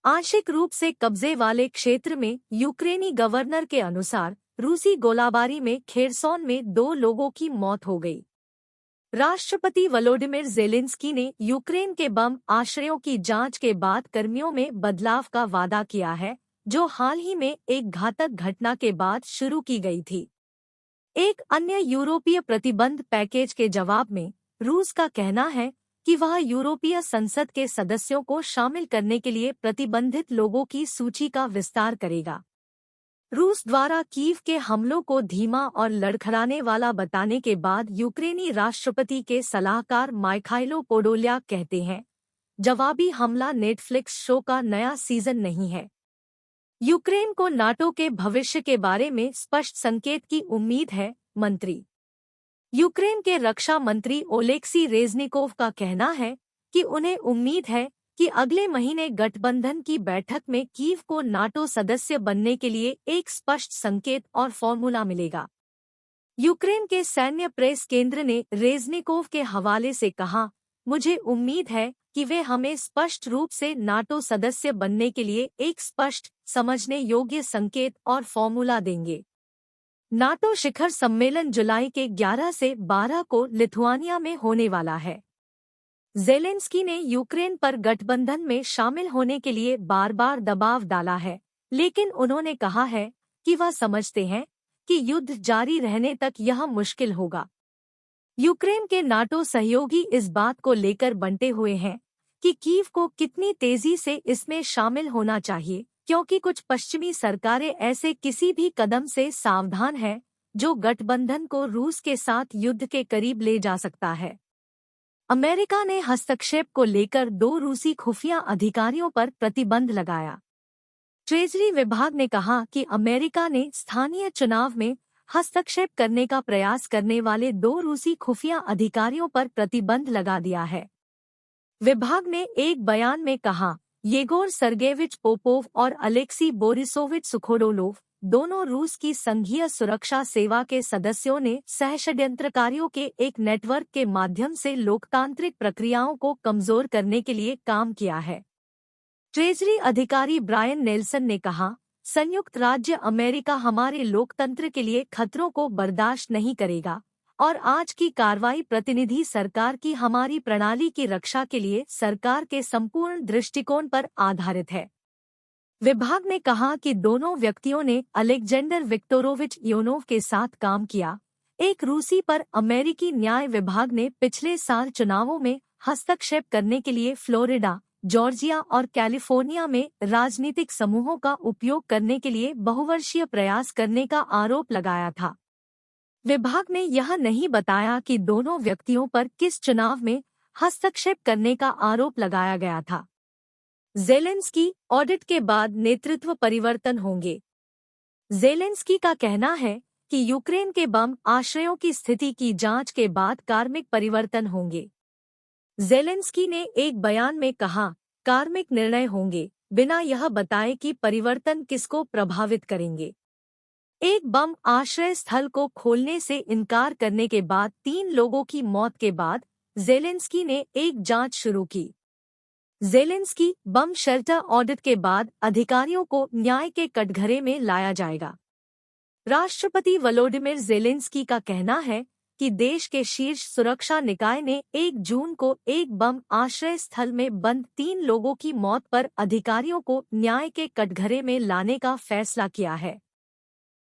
आंशिक रूप से कब्जे वाले क्षेत्र में यूक्रेनी गवर्नर के अनुसार रूसी गोलाबारी में खेरसोन में 2 लोगों की मौत हो गई। राष्ट्रपति वोलोडिमिर ज़ेलेंस्की ने यूक्रेन के बम आश्रयों की जांच के बाद कर्मियों में बदलाव का वादा किया है, जो हाल ही में एक घातक घटना के बाद शुरू की गई थी। एक अन्य यूरोपीय प्रतिबंध पैकेज के जवाब में रूस का कहना है कि वह यूरोपीय संसद के सदस्यों को शामिल करने के लिए प्रतिबंधित लोगों की सूची का विस्तार करेगा। रूस द्वारा कीव के हमलों को धीमा और लड़खड़ाने वाला बताने के बाद यूक्रेनी राष्ट्रपति के सलाहकार माइखाइलो पोडोल्याक कहते हैं, जवाबी हमला नेटफ्लिक्स शो का नया सीजन नहीं है। यूक्रेन को नाटो के भविष्य के बारे में स्पष्ट संकेत की उम्मीद है। मंत्री यूक्रेन के रक्षा मंत्री ओलेक्सी रेजनिकोव का कहना है कि उन्हें उम्मीद है कि अगले महीने गठबंधन की बैठक में कीव को नाटो सदस्य बनने के लिए एक स्पष्ट संकेत और फॉर्मूला मिलेगा। यूक्रेन के सैन्य प्रेस केंद्र ने रेजनिकोव के हवाले से कहा, मुझे उम्मीद है कि वे हमें स्पष्ट रूप से नाटो सदस्य बनने के लिए एक स्पष्ट, समझने योग्य संकेत और फॉर्मूला देंगे। नाटो शिखर सम्मेलन जुलाई के 11 से 12 को लिथुआनिया में होने वाला है। ज़ेलेंस्की ने यूक्रेन पर गठबंधन में शामिल होने के लिए बार बार दबाव डाला है, लेकिन उन्होंने कहा है कि वह समझते हैं कि युद्ध जारी रहने तक यह मुश्किल होगा। यूक्रेन के नाटो सहयोगी इस बात को लेकर बंटे हुए हैं कि कीव को कितनी तेजी से इसमें शामिल होना चाहिए, क्योंकि कुछ पश्चिमी सरकारें ऐसे किसी भी कदम से सावधान हैं जो गठबंधन को रूस के साथ युद्ध के करीब ले जा सकता है। अमेरिका ने हस्तक्षेप को लेकर 2 रूसी खुफिया अधिकारियों पर प्रतिबंध लगाया। ट्रेजरी विभाग ने कहा कि अमेरिका ने स्थानीय चुनाव में हस्तक्षेप करने का प्रयास करने वाले 2 रूसी खुफिया अधिकारियों पर प्रतिबंध लगा दिया है। विभाग ने एक बयान में कहा, येगोर सर्गेविच पोपोव और अलेक्सी बोरिसोविच सुखोडोलोव, दोनों रूस की संघीय सुरक्षा सेवा के सदस्यों ने सहषड्यंत्रकारियों के एक नेटवर्क के माध्यम से लोकतांत्रिक प्रक्रियाओं को कमजोर करने के लिए काम किया है। ट्रेजरी अधिकारी ब्रायन नेल्सन ने कहा, संयुक्त राज्य अमेरिका हमारे लोकतंत्र के लिए खतरों को बर्दाश्त नहीं करेगा और आज की कार्रवाई प्रतिनिधि सरकार की हमारी प्रणाली की रक्षा के लिए सरकार के संपूर्ण दृष्टिकोण पर आधारित है। विभाग ने कहा कि दोनों व्यक्तियों ने अलेक्जेंडर विक्टोरोविच योनोव के साथ काम किया, एक रूसी पर अमेरिकी न्याय विभाग ने पिछले साल चुनावों में हस्तक्षेप करने के लिए फ्लोरिडा, जॉर्जिया और कैलिफोर्निया में राजनीतिक समूहों का उपयोग करने के लिए बहुवर्षीय प्रयास करने का आरोप लगाया था। विभाग ने यह नहीं बताया कि दोनों व्यक्तियों पर किस चुनाव में हस्तक्षेप करने का आरोप लगाया गया था। ज़ेलेंस्की, ऑडिट के बाद नेतृत्व परिवर्तन होंगे। ज़ेलेंस्की का कहना है कि यूक्रेन के बम आश्रयों की स्थिति की जांच के बाद कार्मिक परिवर्तन होंगे। ज़ेलेंस्की ने एक बयान में कहा, कार्मिक निर्णय होंगे, बिना यह बताए कि परिवर्तन किसको प्रभावित करेंगे। एक बम आश्रय स्थल को खोलने से इनकार करने के बाद 3 लोगों की मौत के बाद ज़ेलेंस्की ने एक जांच शुरू की। ज़ेलेंस्की, बम शेल्टर ऑडिट के बाद अधिकारियों को न्याय के कटघरे में लाया जाएगा। राष्ट्रपति वोलोडिमिर ज़ेलेंस्की का कहना है कि देश के शीर्ष सुरक्षा निकाय ने 1 जून को एक बम आश्रय स्थल में बंद 3 लोगों की मौत पर अधिकारियों को न्याय के कटघरे में लाने का फैसला किया है।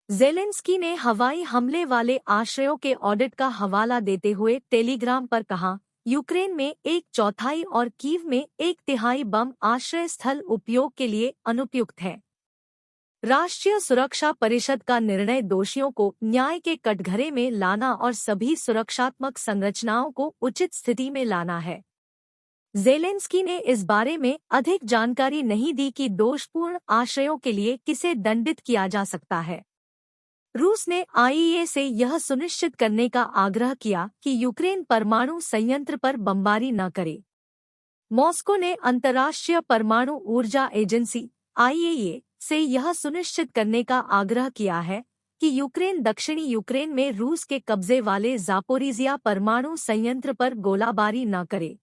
ज़ेलेंस्की ने हवाई हमले वाले आश्रयों के ऑडिट का हवाला देते हुए टेलीग्राम पर कहा, यूक्रेन में 1/4 और कीव में 1/3 बम आश्रय स्थल उपयोग के लिए अनुपयुक्त है। राष्ट्रीय सुरक्षा परिषद का निर्णय दोषियों को न्याय के कटघरे में लाना और सभी सुरक्षात्मक संरचनाओं को उचित स्थिति में लाना है। ज़ेलेंस्की ने इस बारे में अधिक जानकारी नहीं दी कि दोषपूर्ण आश्रयों के लिए किसे दंडित किया जा सकता है। रूस ने आईईए से यह सुनिश्चित करने का आग्रह किया कि यूक्रेन परमाणु संयंत्र पर बमबारी न करे। मॉस्को ने अंतर्राष्ट्रीय परमाणु ऊर्जा एजेंसी आईएईए से यह सुनिश्चित करने का आग्रह किया है कि यूक्रेन दक्षिणी यूक्रेन में रूस के कब्जे वाले ज़ापोरिज़िया परमाणु संयंत्र पर गोलाबारी न करे।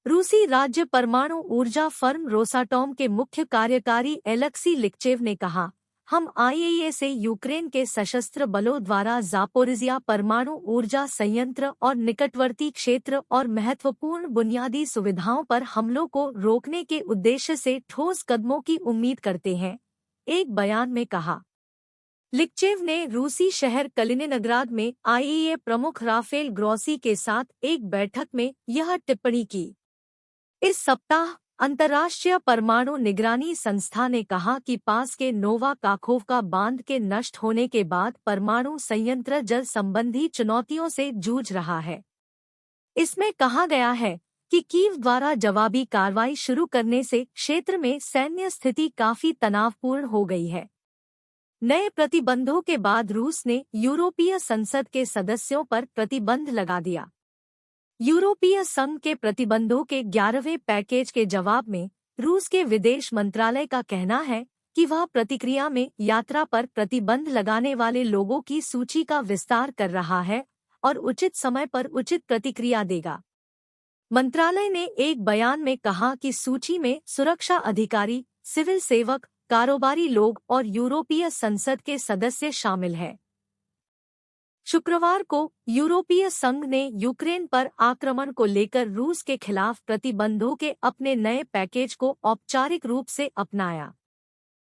रूसी राज्य परमाणु ऊर्जा फर्म रोसाटॉम के मुख्य कार्यकारी एलेक्सी लिक्चेव ने कहा, हम आईएईए से यूक्रेन के सशस्त्र बलों द्वारा जापोरिजिया परमाणु ऊर्जा संयंत्र और निकटवर्ती क्षेत्र और महत्वपूर्ण बुनियादी सुविधाओं पर हमलों को रोकने के उद्देश्य से ठोस कदमों की उम्मीद करते हैं, एक बयान में कहा। लिक्चेव ने रूसी शहर कलिनिनग्राद में आईएईए प्रमुख राफेल ग्रॉसी के साथ एक बैठक में यह टिप्पणी की। इस सप्ताह अंतर्राष्ट्रीय परमाणु निगरानी संस्था ने कहा कि पास के नोवा काखोवका बांध के नष्ट होने के बाद परमाणु संयंत्र जल संबंधी चुनौतियों से जूझ रहा है। इसमें कहा गया है कि कीव द्वारा जवाबी कार्रवाई शुरू करने से क्षेत्र में सैन्य स्थिति काफी तनावपूर्ण हो गई है। नए प्रतिबंधों के बाद रूस ने यूरोपीय संसद के सदस्यों पर प्रतिबंध लगा दिया। यूरोपीय संघ के प्रतिबंधों के 11वें पैकेज के जवाब में रूस के विदेश मंत्रालय का कहना है कि वह प्रतिक्रिया में यात्रा पर प्रतिबंध लगाने वाले लोगों की सूची का विस्तार कर रहा है और उचित समय पर उचित प्रतिक्रिया देगा। मंत्रालय ने एक बयान में कहा कि सूची में सुरक्षा अधिकारी, सिविल सेवक, कारोबारी लोग और यूरोपीय संसद के सदस्य शामिल हैं। शुक्रवार को यूरोपीय संघ ने यूक्रेन पर आक्रमण को लेकर रूस के खिलाफ प्रतिबंधों के अपने नए पैकेज को औपचारिक रूप से अपनाया।